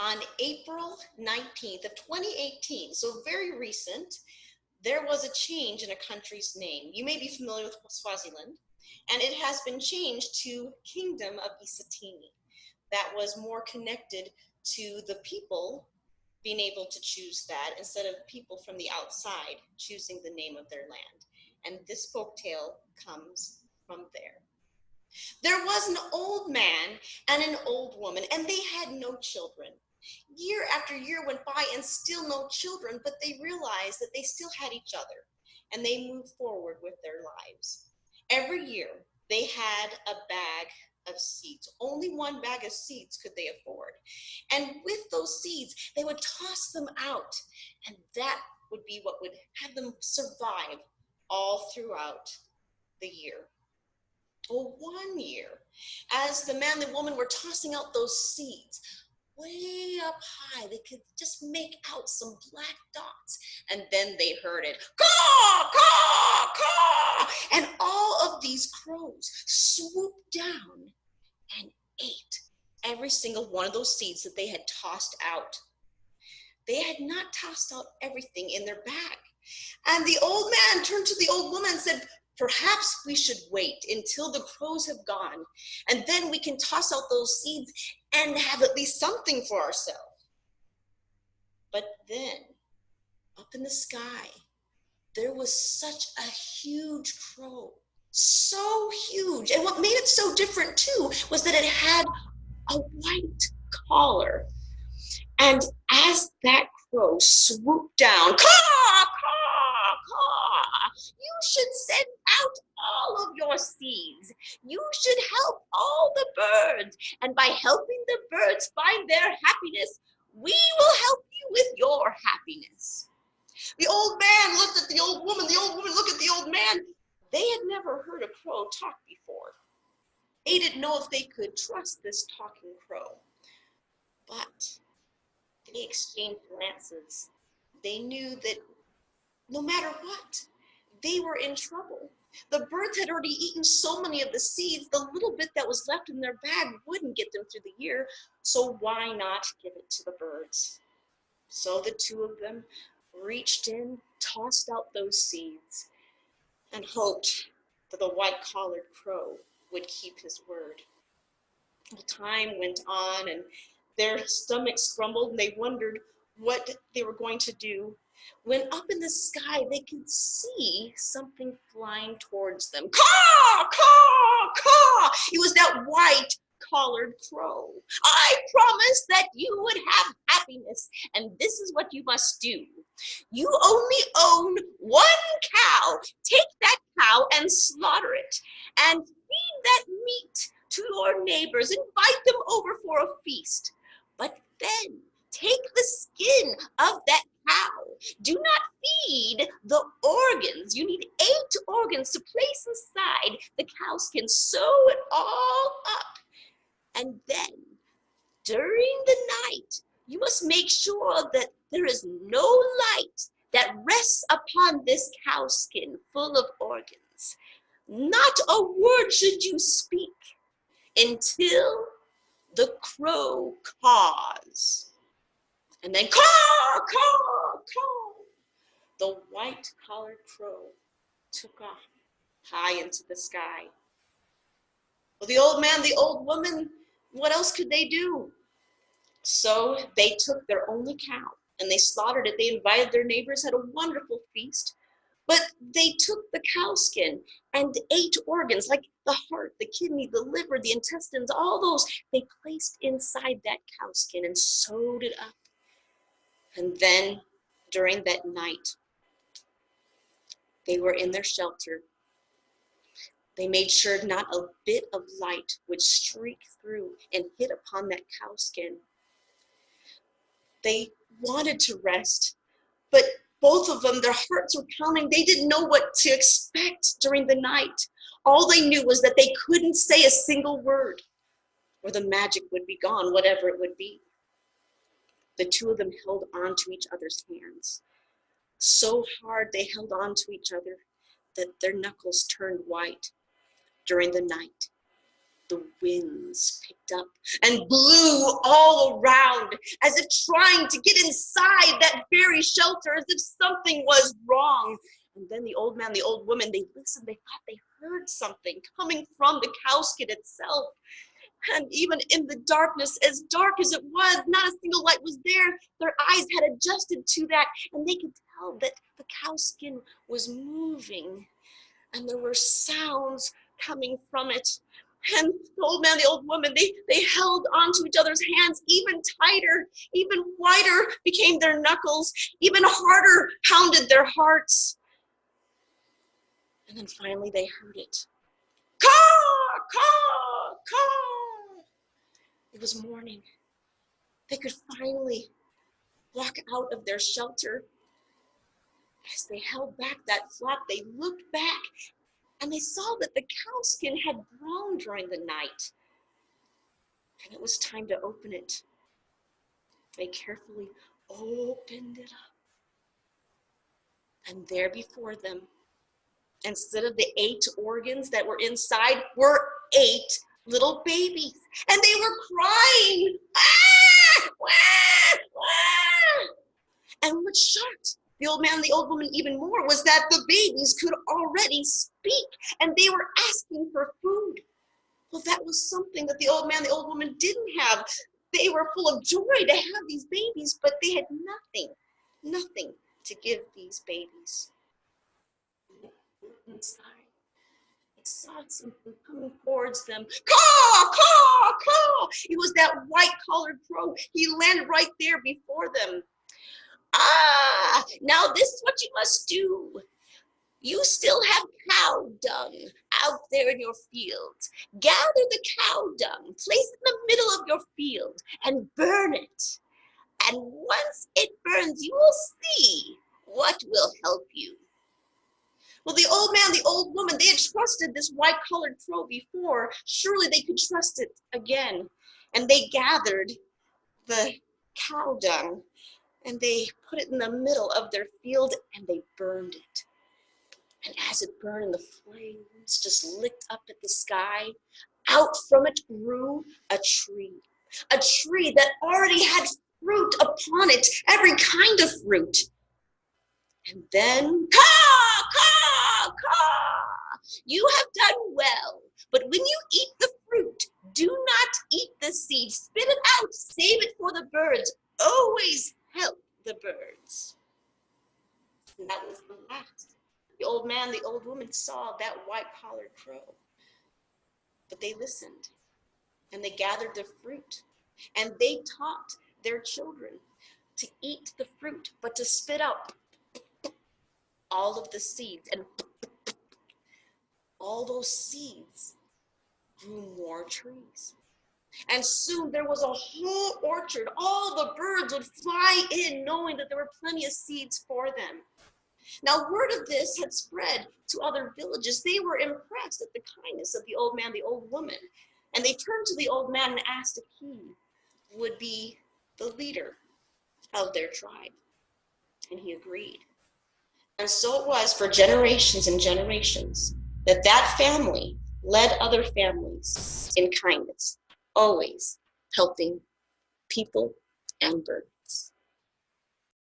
On April 19th of 2018, so very recent, there was a change in a country's name. You may be familiar with Swaziland, and it has been changed to Kingdom of eSatini. That was more connected to the people being able to choose that instead of people from the outside choosing the name of their land. And this folktale comes from there. There was an old man and an old woman, and they had no children. Year after year went by and still no children, but they realized that they still had each other, and they moved forward with their lives. Every year, they had a bag of seeds. Only one bag of seeds could they afford. And with those seeds, they would toss them out, and that would be what would have them survive all throughout the year. Well, one year, as the man and the woman were tossing out those seeds, way up high, they could just make out some black dots. And then they heard it, caw, caw, caw. And all of these crows swooped down and ate every single one of those seeds that they had tossed out. They had not tossed out everything in their bag. And the old man turned to the old woman and said, perhaps we should wait until the crows have gone, and then we can toss out those seeds and have at least something for ourselves. But then, up in the sky, there was such a huge crow, so huge. And what made it so different too was that it had a white collar. And as that crow swooped down, caw, caw, caw, you should send out all of your seeds. You should help all the birds. And by helping the birds find their happiness, we will help you with your happiness. The old man looked at the old woman looked at the old man. They had never heard a crow talk before. They didn't know if they could trust this talking crow. But they exchanged glances. They knew that no matter what, they were in trouble. The birds had already eaten so many of the seeds, the little bit that was left in their bag wouldn't get them through the year, so why not give it to the birds? So the two of them reached in, tossed out those seeds, and hoped that the white-collared crow would keep his word. Well, time went on, and their stomachs grumbled, and they wondered what they were going to do, when up in the sky they could see something flying towards them. Caw, caw, caw! It was that white-collared crow. I promised that you would have happiness, and this is what you must do. You only own one cow. Take that cow and slaughter it, and feed that meat to your neighbors, invite them over for a feast. But then take the skin of that cow. Do not feed the organs. You need 8 organs to place inside the cow skin. Sew it all up. And then, during the night, you must make sure that there is no light that rests upon this cow skin full of organs. Not a word should you speak until the crow caws. And then caw, caw, caw. The white-collared crow took off high into the sky. Well, the old man, the old woman, what else could they do? So they took their only cow and they slaughtered it. They invited their neighbors, had a wonderful feast. But they took the cow skin and 8 organs, like the heart, the kidney, the liver, the intestines, all those, they placed inside that cow skin and sewed it up. And then during that night, they were in their shelter. They made sure not a bit of light would streak through and hit upon that cow skin. They wanted to rest, but both of them, their hearts were pounding. They didn't know what to expect during the night. All they knew was that they couldn't say a single word, or the magic would be gone, whatever it would be. The two of them held on to each other's hands. So hard they held on to each other that their knuckles turned white during the night. The winds picked up and blew all around, as if trying to get inside that very shelter, as if something was wrong. And then the old man, the old woman, they listened, they thought they heard something coming from the cowskin itself. And even in the darkness, as dark as it was, not a single light was there. Their eyes had adjusted to that, and they could tell that the cowskin was moving, and there were sounds coming from it. And the old man, the old woman, they held onto each other's hands even tighter, even whiter became their knuckles, even harder pounded their hearts. And then finally they heard it. Caw, caw, caw. It was morning. They could finally walk out of their shelter. As they held back that flap, they looked back and they saw that the cowskin had grown during the night. And it was time to open it. They carefully opened it up. And there before them, instead of the 8 organs that were inside, were 8 little babies. And they were crying. Ah! Ah! Ah! And what shocked the old man and the old woman even more was that the babies could already speak, and they were asking for food. Well, that was something that the old man and the old woman didn't have. They were full of joy to have these babies, but they had nothing to give these babies. Inside, they saw something coming towards them. Caw, caw, caw! It was that white-collared crow. He landed right there before them. Ah, now this is what you must do. You still have cow dung out there in your fields. Gather the cow dung, place it in the middle of your field, and burn it. And once it burns, you will see what will help you. Well, the old man, the old woman, they had trusted this white-collared crow before. Surely they could trust it again. And they gathered the cow dung, and they put it in the middle of their field, and they burned it. And as it burned, the flames just licked up at the sky. Out from it grew a tree that already had fruit upon it, every kind of fruit. And then, caw, caw, caw, you have done well, but when you eat the fruit, do not eat the seed. Spit it out, save it for the birds. Always help the birds. And that was the last. The old man, the old woman saw that white-collared crow. But they listened, and they gathered the fruit, and they taught their children to eat the fruit, but to spit out all of the seeds. And all those seeds grew more trees. And soon there was a whole orchard. All the birds would fly in, knowing that there were plenty of seeds for them. Now, word of this had spread to other villages. They were impressed at the kindness of the old man, the old woman. And they turned to the old man and asked if he would be the leader of their tribe. And he agreed. And so it was for generations and generations that that family led other families in kindness, always helping people and birds.